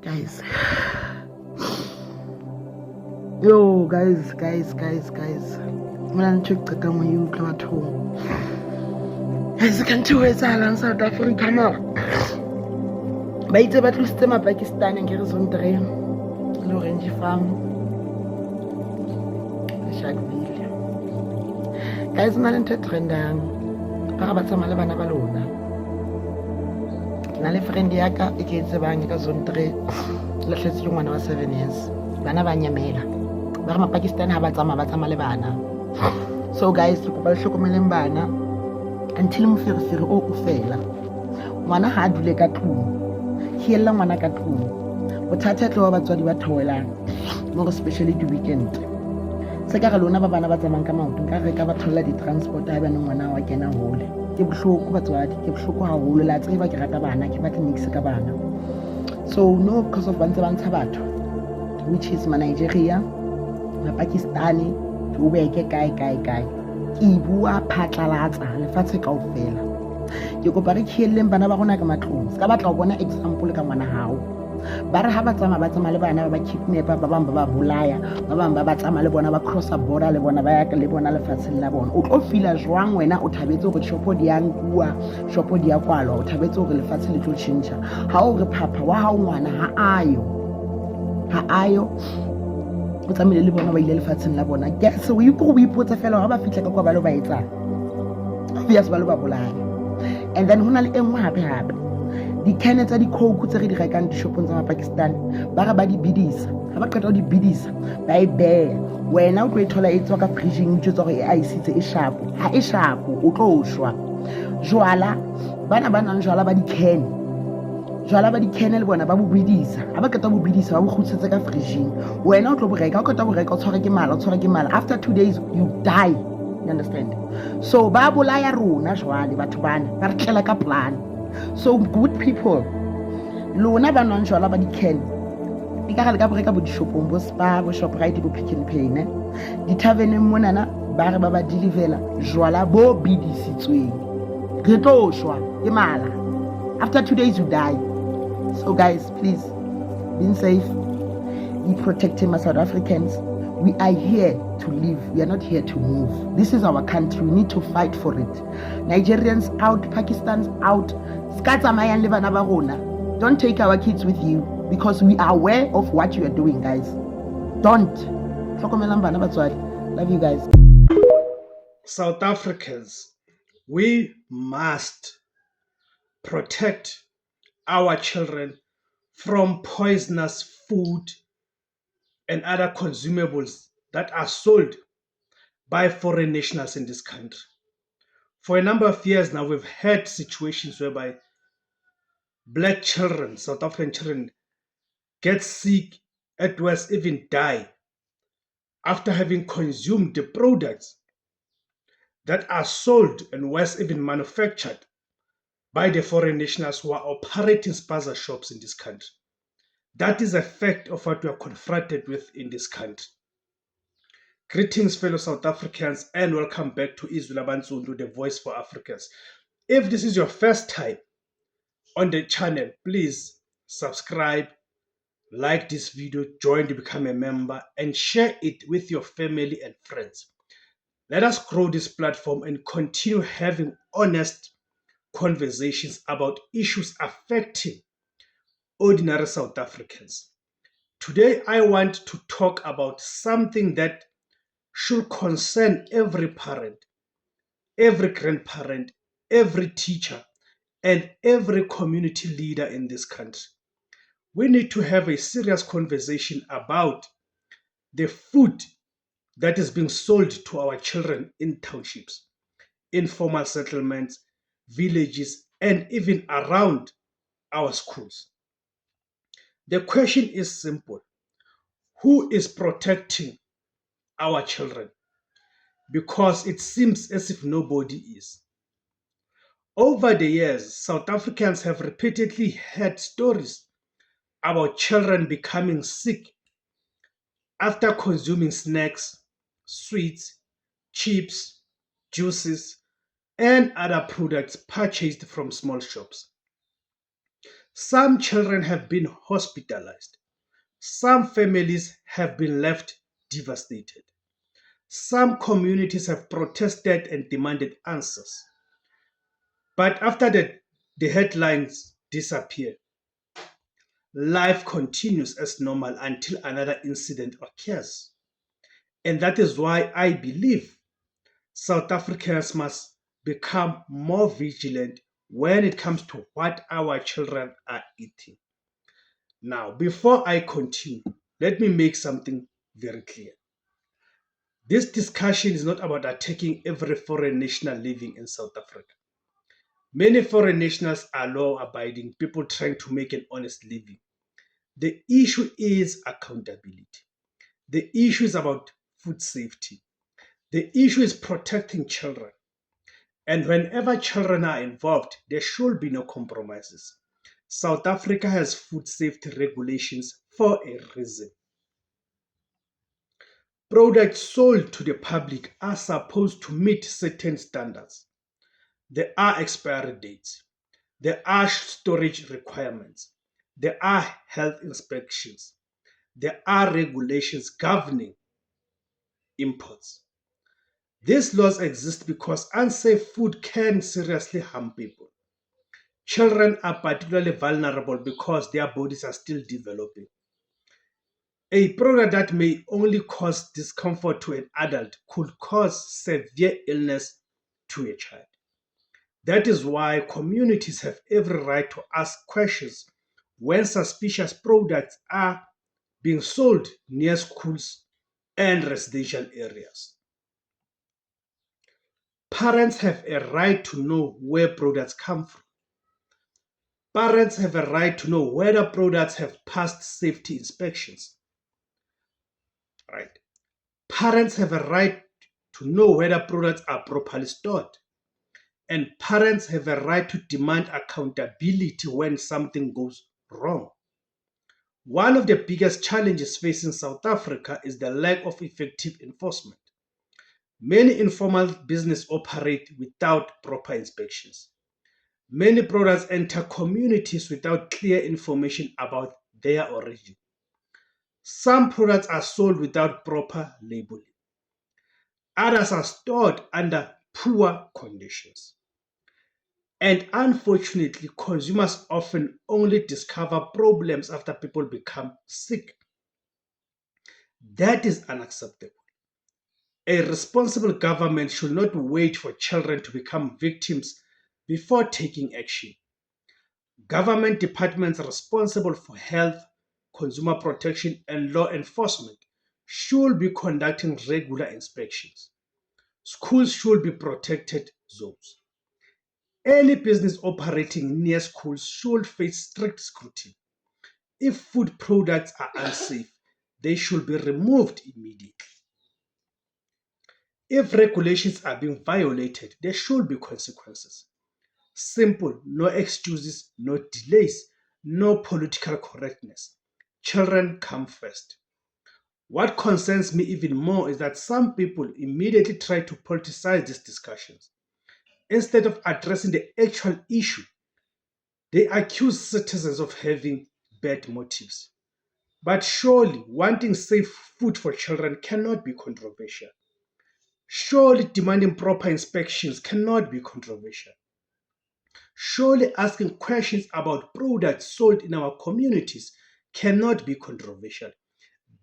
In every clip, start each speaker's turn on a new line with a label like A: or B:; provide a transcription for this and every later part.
A: Guys. Yo, guys. Mna nchiceka moyuka bathong. Guys, can't you wait in South Africa now? Ba itse ba tlisitse Mapakistani ngere Zontre. L'Orange Farm. Sharpeville. Guys, mna ntse trendang. Ba ba tsamaya le bana ba lona. Na le friend ya ka e ke tsebang ka Zontre. La tletse ngwana wa 7 years. Bana ba nyamela. Ba Mapakistani ha ba tsamaya le bana. So guys, ba hlokomeleng bana until moferefere o fela. Ngwana ha dule ka tlung. Hiela ngwana ka tlung. Bothata tlo ba batswadi ba thoelang. More especially the weekend. Se ka re lona ba bana ba tsamayang ka maoto ka re ka ba thola di transport ha bana ngwana wa kena hole. Ke bohloko batswadi, ke bohloko haholo la tseba ke rata bana, ke batla mix ka bana. So no because of bantse bantsha batho, which is Nigeria, Pakistani, o beke kae. Ke bua phatlalatsa lefatshe kaofela. Ke kopa re khieleng bana ba rona ka matlong. Ska batla go bona example ka ngwana hao. Ba re ha ba tsamaya le bana ba kidnapper, ba bang ba bolaya, ba bang ba tsamaya le bona ba crosser border le bona ba ya le bona lefatsheng la bona. O tlo feel jwang wena o thabetse gore shopo di yang bua, shopo di ya kwalwa, o thabetse gore lefatshe le tlo change. Ha o re papa wa hao ngwana ha ayo o tsamile le bona ba ile lefatsheng la bona. Guess o ipotsa fela ha ba fitla ka kwa ba lo ba etsang. Obvious ba lo ba bolaya. And then hona le engwe hape di can tsa di coke tse re di rekang di shopong tsa Pakistan ba re ba di bidisa ha ba qeta di bidisa ba e beya wena o tlo e thola e tswa ka fridging tse tsa gore e ice e sharp ha e sharp o tlo shwa jwala bana nang jwala ba di can le bona ba bo bidisa ha ba qeta bo bidisa ba bo khutsetse ka fridging wena o tlo bo reka o qeta bo reka o tshware ke mala after 2 days you die. You understand? So ba bolaya rona jwale batho bana ba re tlela ka plan. So good people, lona ba nang jwala ba di can di ka gale ka breka bo di shopong bo Spar bo Shoprite bo Pick n Pay ne di taverneng monana ba re ba delivera jwala bo bidisitsweng re tlo shwa ke mala after 2 days you die. So guys, please be safe, be protecting my South Africans. We are here to live. We are not here to move. This is our country. We need to fight for it. Nigerians out, Pakistan's out. Don't take our kids with you because we are aware of what you are doing, guys. Don't. Love you guys.
B: South Africans, we must protect our children from poisonous food and other consumables that are sold by foreign nationals in this country. For a number of years now, we've had situations whereby black children, South African children, get sick, at worst even die, after having consumed the products that are sold and worse even manufactured by the foreign nationals who are operating spaza shops in this country. That is a fact of what we are confronted with in this country. Greetings, fellow South Africans, and welcome back to Izula Bansundu, the voice for Africans. If this is your first time on the channel, please subscribe, like this video, join to become a member, and share it with your family and friends. Let us grow this platform and continue having honest conversations about issues affecting ordinary South Africans. Today, I want to talk about something that should concern every parent, every grandparent, every teacher, and every community leader in this country. We need to have a serious conversation about the food that is being sold to our children in townships, informal settlements, villages, and even around our schools. The question is simple. Who is protecting our children? Because it seems as if nobody is. Over the years, South Africans have repeatedly heard stories about children becoming sick after consuming snacks, sweets, chips, juices, and other products purchased from small shops. Some children have been hospitalized. Some families have been left devastated. Some communities have protested and demanded answers. But after the headlines disappear, life continues as normal until another incident occurs. And that is why I believe South Africans must become more vigilant when it comes to what our children are eating. Now, before I continue, let me make something very clear. This discussion is not about attacking every foreign national living in South Africa. Many foreign nationals are law-abiding people trying to make an honest living. The issue is accountability. The issue is about food safety. The issue is protecting children. And whenever children are involved, there should be no compromises. South Africa has food safety regulations for a reason. Products sold to the public are supposed to meet certain standards. There are expiry dates. There are storage requirements. There are health inspections. There are regulations governing imports. These laws exist because unsafe food can seriously harm people. Children are particularly vulnerable because their bodies are still developing. A product that may only cause discomfort to an adult could cause severe illness to a child. That is why communities have every right to ask questions when suspicious products are being sold near schools and residential areas. Parents have a right to know where products come from. Parents have a right to know whether products have passed safety inspections. Right? Parents have a right to know whether products are properly stored. And parents have a right to demand accountability when something goes wrong. One of the biggest challenges facing South Africa is the lack of effective enforcement. Many informal businesses operate without proper inspections. Many products enter communities without clear information about their origin. Some products are sold without proper labeling. Others are stored under poor conditions. And unfortunately, consumers often only discover problems after people become sick. That is unacceptable. A responsible government should not wait for children to become victims before taking action. Government departments responsible for health, consumer protection, and law enforcement should be conducting regular inspections. Schools should be protected zones. Any business operating near schools should face strict scrutiny. If food products are unsafe, they should be removed immediately. If regulations are being violated, there should be consequences. Simple, no excuses, no delays, no political correctness. Children come first. What concerns me even more is that some people immediately try to politicize these discussions. Instead of addressing the actual issue, they accuse citizens of having bad motives. But surely wanting safe food for children cannot be controversial. Surely demanding proper inspections cannot be controversial. Surely asking questions about products sold in our communities cannot be controversial.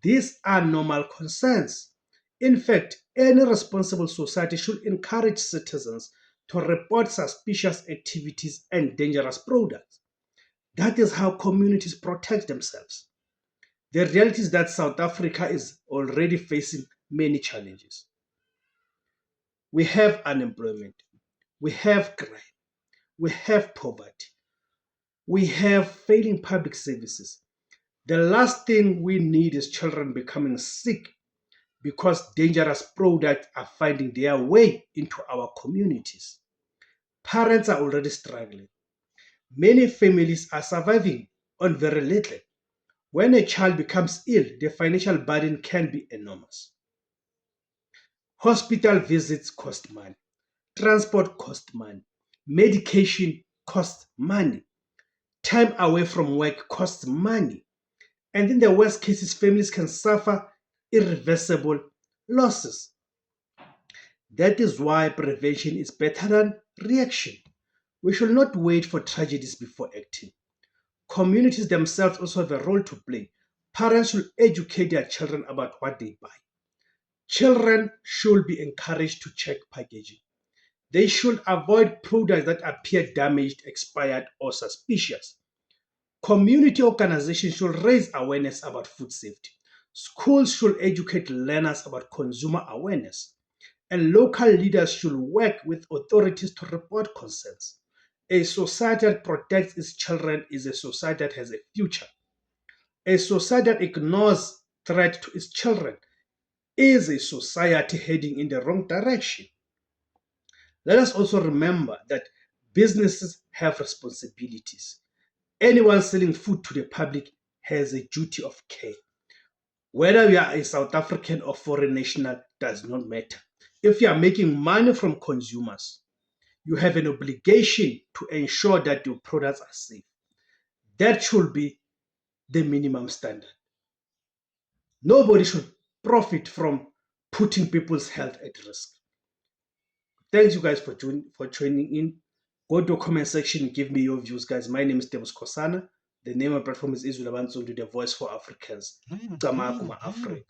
B: These are normal concerns. In fact, any responsible society should encourage citizens to report suspicious activities and dangerous products. That is how communities protect themselves. The reality is that South Africa is already facing many challenges. We have unemployment, we have crime, we have poverty, we have failing public services. The last thing we need is children becoming sick because dangerous products are finding their way into our communities. Parents are already struggling. Many families are surviving on very little. When a child becomes ill, the financial burden can be enormous. Hospital visits cost money. Transport costs money. Medication costs money. Time away from work costs money. And in the worst cases, families can suffer irreversible losses. That is why prevention is better than reaction. We should not wait for tragedies before acting. Communities themselves also have a role to play. Parents should educate their children about what they buy. Children should be encouraged to check packaging. They should avoid products that appear damaged, expired, or suspicious. Community organizations should raise awareness about food safety. Schools should educate learners about consumer awareness. And local leaders should work with authorities to report concerns. A society that protects its children is a society that has a future. A society that ignores threat to its children is a society heading in the wrong direction. Let us also remember that businesses have responsibilities. Anyone selling food to the public has a duty of care. Whether you are a South African or foreign national does not matter. If you are making money from consumers, you have an obligation to ensure that your products are safe. That should be the minimum standard. Nobody should profit from putting people's health at risk. Thanks you guys for tuning in. Go to the comment section and give me your views, guys. My name is Tebus Kosana. The name of the platform is Izwi Labansundu, the voice for Africans. Africa.